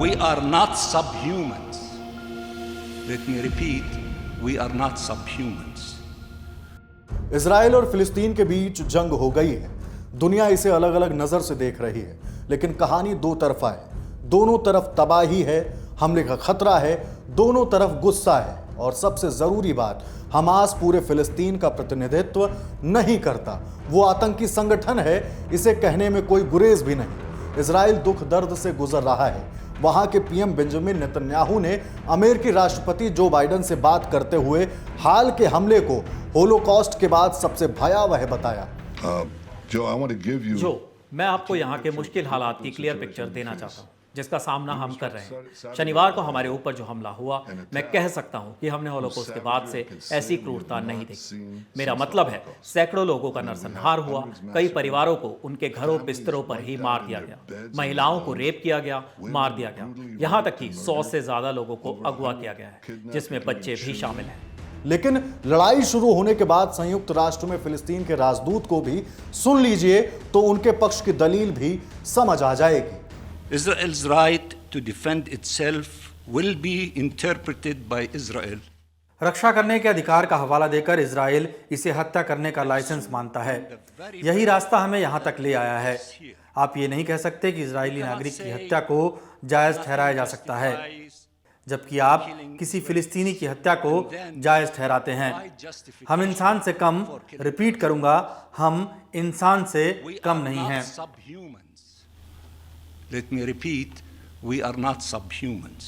We are not subhumans. Let me repeat, we are not subhumans. Israel और फिलिस्तीन के बीच जंग हो गई है। दुनिया इसे अलग अलग नजर से देख रही है, लेकिन कहानी दो तरफा है। दोनों तरफ तबाही है, हमले का खतरा है, दोनों तरफ गुस्सा है, और सबसे जरूरी बात, हमास पूरे फिलिस्तीन का प्रतिनिधित्व नहीं करता। वो आतंकी संगठन है, इसे कहने में कोई गुरेज भी नहीं। इजराइल दुख दर्द से गुजर रहा है। वहां के पीएम बेंजामिन नेतन्याहू ने अमेरिकी राष्ट्रपति जो बाइडेन से बात करते हुए हाल के हमले को होलोकॉस्ट के बाद सबसे भयावह बताया। जो मैं आपको यहाँ के मुश्किल हालात की क्लियर पिक्चर देना चाहता हूँ जिसका सामना हम कर रहे हैं। शनिवार को हमारे ऊपर जो हमला हुआ, मैं कह सकता हूँ कि हमने होलोकॉस्ट के बाद से ऐसी क्रूरता नहीं देखी। मेरा मतलब है, सैकड़ों लोगों का नरसंहार हुआ, कई परिवारों को उनके घरों बिस्तरों पर ही मार दिया गया, महिलाओं को रेप किया गया, मार दिया गया, यहाँ तक कि 100 से ज्यादा लोगों को अगवा किया गया है, जिसमें बच्चे भी शामिल हैं। लेकिन लड़ाई शुरू होने के बाद संयुक्त राष्ट्र में फिलिस्तीन के राजदूत को भी सुन लीजिए तो उनके पक्ष की दलील भी समझ आ जाएगी। Israel's right to defend itself will be interpreted by Israel. रक्षा करने के अधिकार का हवाला देकर इजराइल इसे हत्या करने का लाइसेंस मानता है। यही रास्ता हमें यहाँ तक ले आया है। आप ये नहीं कह सकते कि इजरायली नागरिक की हत्या को जायज ठहराया जा सकता है, जबकि आप किसी फिलिस्तीनी की हत्या को जायज ठहराते हैं। हम इंसान से कम, रिपीट करूंगा, हम इंसान से कम नहीं हैं। Let me repeat, we are not subhumans.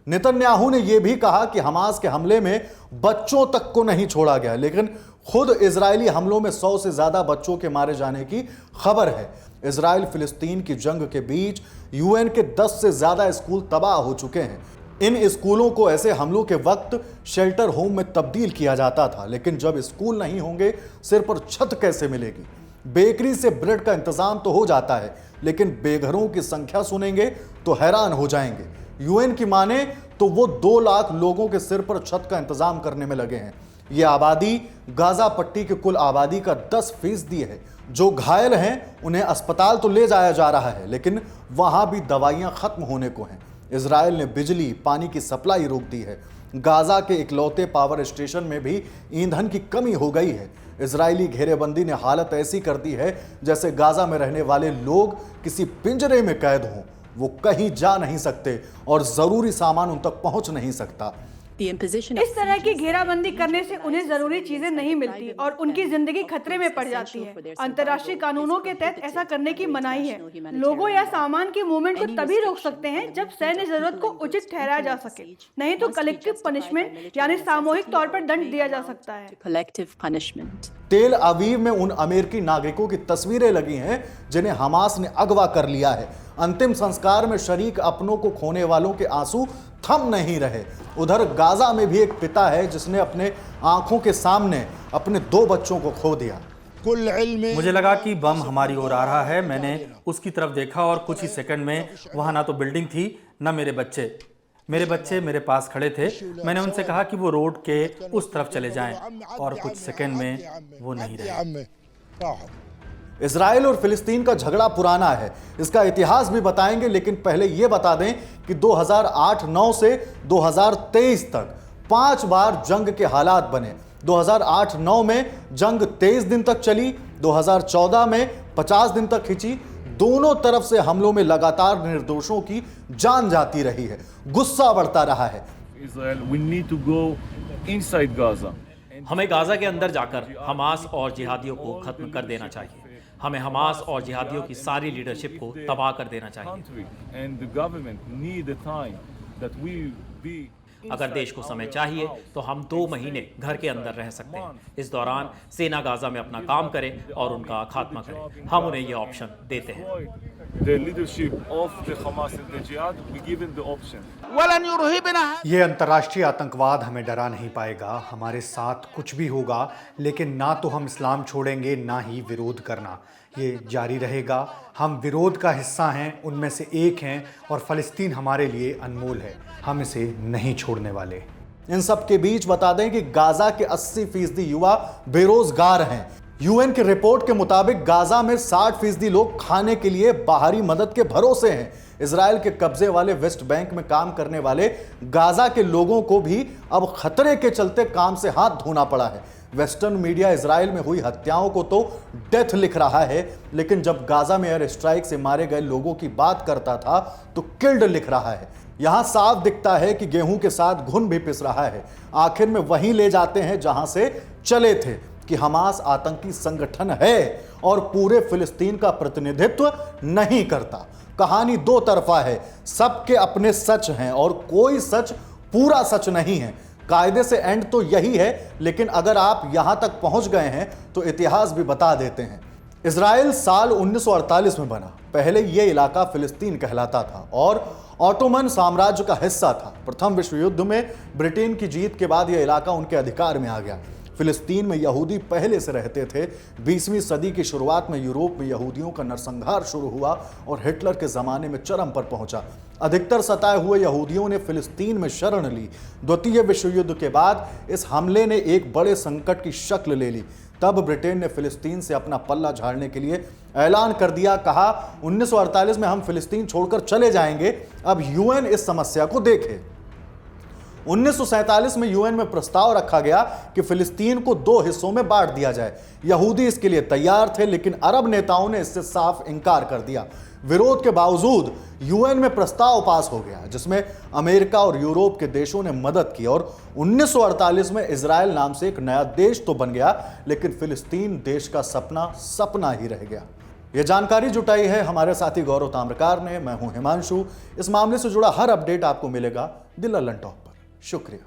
Netanyahu ने यह भी कहा कि हमास के हमले में बच्चों तक को नहीं छोड़ा गया, लेकिन खुद इजरायली हमलों में 100 से ज्यादा बच्चों के मारे जाने की खबर है। इजराइल फिलिस्तीन की जंग के बीच यूएन के 10 से ज्यादा स्कूल तबाह हो चुके हैं। इन स्कूलों को ऐसे हमलों के वक्त शेल्टर होम में तब्दील किया जाता था, लेकिन जब स्कूल नहीं होंगे, सिर पर छत कैसे मिलेगी? बेकरी से ब्रेड का इंतजाम तो हो जाता है, लेकिन बेघरों की संख्या सुनेंगे तो हैरान हो जाएंगे। यूएन की माने तो वो 2 लाख लोगों के सिर पर छत का इंतजाम करने में लगे हैं। ये आबादी गाजा पट्टी की कुल आबादी का 10% है। जो घायल हैं उन्हें अस्पताल तो ले जाया जा रहा है, लेकिन वहां भी दवाइयां खत्म होने को हैं। इजराइल ने बिजली पानी की सप्लाई रोक दी है। गाजा के इकलौते पावर स्टेशन में भी ईंधन की कमी हो गई है। इजरायली घेरेबंदी ने हालत ऐसी कर दी है जैसे गाजा में रहने वाले लोग किसी पिंजरे में कैद हों। वो कहीं जा नहीं सकते और जरूरी सामान उन तक पहुंच नहीं सकता। इस तरह की घेराबंदी करने से उन्हें जरूरी चीजें नहीं मिलती और उनकी जिंदगी खतरे में पड़ जाती है। अंतर्राष्ट्रीय कानूनों के तहत ऐसा करने की मनाही है। लोगों या सामान की मूवमेंट को तभी रोक सकते हैं जब सैन्य जरूरत को उचित ठहराया जा सके, नहीं तो कलेक्टिव पनिशमेंट यानी सामूहिक तौर पर दंड दिया जा सकता है। तेल अवीव में उन अमेरिकी नागरिकों की तस्वीरें लगी हैं जिन्हें हमास ने अगवा कर लिया है। अंतिम संस्कार में शरीक अपनों को खोने वालों के आंसू थम नहीं रहे। उधर गाजा में भी एक पिता है जिसने अपने आंखों के सामने अपने 2 बच्चों को खो दिया। मुझे लगा कि बम हमारी ओर आ रहा है। मैंने उसकी तरफ देखा और कुछ ही सेकंड में वहां ना तो बिल्डिंग थी, ना मेरे बच्चे। मेरे बच्चे मेरे पास खड़े थे। मैंने उनसे कहा कि वो रोड के उस तरफ चले जाएं, और कुछ सेकंड में वो नहीं रहे। इजराइल और फिलिस्तीन का झगड़ा पुराना है, इसका इतिहास भी बताएंगे, लेकिन पहले यह बता दें कि 2008-9 से 2023 तक 5 बार जंग के हालात बने। 2008-9 में जंग 23 दिन तक चली, 2014 में 50 दिन तक खिंची। दोनों तरफ से हमलों में लगातार निर्दोषों की जान जाती रही है। गुस्सा बढ़ता रहा है। हमें गाजा के अंदर जाकर हमास और जिहादियों को खत्म कर देना चाहिए। हमें हमास और जिहादियों की सारी लीडरशिप को तबाह कर देना चाहिए। अगर देश को समय चाहिए तो हम 2 महीने घर के अंदर रह सकते हैं। इस दौरान सेना गाजा में अपना काम करे और उनका खात्मा करे। हम उन्हें यह ऑप्शन देते हैं। ये अंतर्राष्ट्रीय आतंकवाद हमें डरा नहीं पाएगा। हमारे साथ कुछ भी होगा, लेकिन ना तो हम इस्लाम छोड़ेंगे, ना ही विरोध करना। ये जारी रहेगा। हम विरोध का हिस्सा हैं, उनमें से एक हैं, और फ़लस्तीन हमारे लिए अनमोल है। हम इसे नहीं छोड़ने वाले। इन सब के बीच बता दें कि गाजा के 80% युवा बेरोजगार हैं। यूएन की रिपोर्ट के मुताबिक गाजा में 60% लोग खाने के लिए बाहरी मदद के भरोसे हैं। इजराइल के कब्जे वाले वेस्ट बैंक में काम करने वाले गाजा के लोगों को भी अब खतरे के चलते काम से हाथ धोना पड़ा है। वेस्टर्न मीडिया इजराइल में हुई हत्याओं को तो डेथ लिख रहा है, लेकिन जब गाजा में एयर स्ट्राइक से मारे गए लोगों की बात करता था तो किल्ड लिख रहा है। यहां साफ दिखता है कि गेहूं के साथ घुन भी पिस रहा है। आखिर में वहीं ले जाते हैं जहां से चले थे कि हमास आतंकी संगठन है और पूरे फिलिस्तीन का प्रतिनिधित्व नहीं करता। कहानी दो तरफा है, सबके अपने सच हैं और कोई सच पूरा सच नहीं है। कायदे से एंड तो यही है, लेकिन अगर आप यहां तक पहुंच गए हैं तो इतिहास भी बता देते हैं। इजराइल साल 1948 में बना। पहले यह इलाका फिलिस्तीन कहलाता था और ऑटोमन साम्राज्य का हिस्सा था। प्रथम विश्व युद्ध में ब्रिटेन की जीत के बाद यह इलाका उनके अधिकार में आ गया। फिलिस्तीन में यहूदी पहले से रहते थे। 20वीं सदी की शुरुआत में यूरोप में यहूदियों का नरसंहार शुरू हुआ और हिटलर के ज़माने में चरम पर पहुंचा। अधिकतर सताए हुए यहूदियों ने फिलिस्तीन में शरण ली। द्वितीय विश्व युद्ध के बाद इस हमले ने एक बड़े संकट की शक्ल ले ली। तब ब्रिटेन ने फिलिस्तीन से अपना पल्ला झाड़ने के लिए ऐलान कर दिया। कहा 1948 में हम फिलिस्तीन छोड़कर चले जाएंगे। अब यूएन इस समस्या को देखे। 1947 में यूएन में प्रस्ताव रखा गया कि फिलिस्तीन को 2 हिस्सों में बांट दिया जाए। यहूदी इसके लिए तैयार थे, लेकिन अरब नेताओं ने इससे साफ इनकार कर दिया। विरोध के बावजूद यूएन में प्रस्ताव पास हो गया, जिसमें अमेरिका और यूरोप के देशों ने मदद की और 1948 में इजराइल नाम से एक नया देश तो बन गया, लेकिन फिलिस्तीन देश का सपना सपना ही रह गया। यह जानकारी जुटाई है हमारे साथी गौरव ताम्रकार ने। मैं हूं हिमांशु। इस मामले से जुड़ा हर अपडेट आपको मिलेगा द लल्लन टॉक पर। शुक्रिया।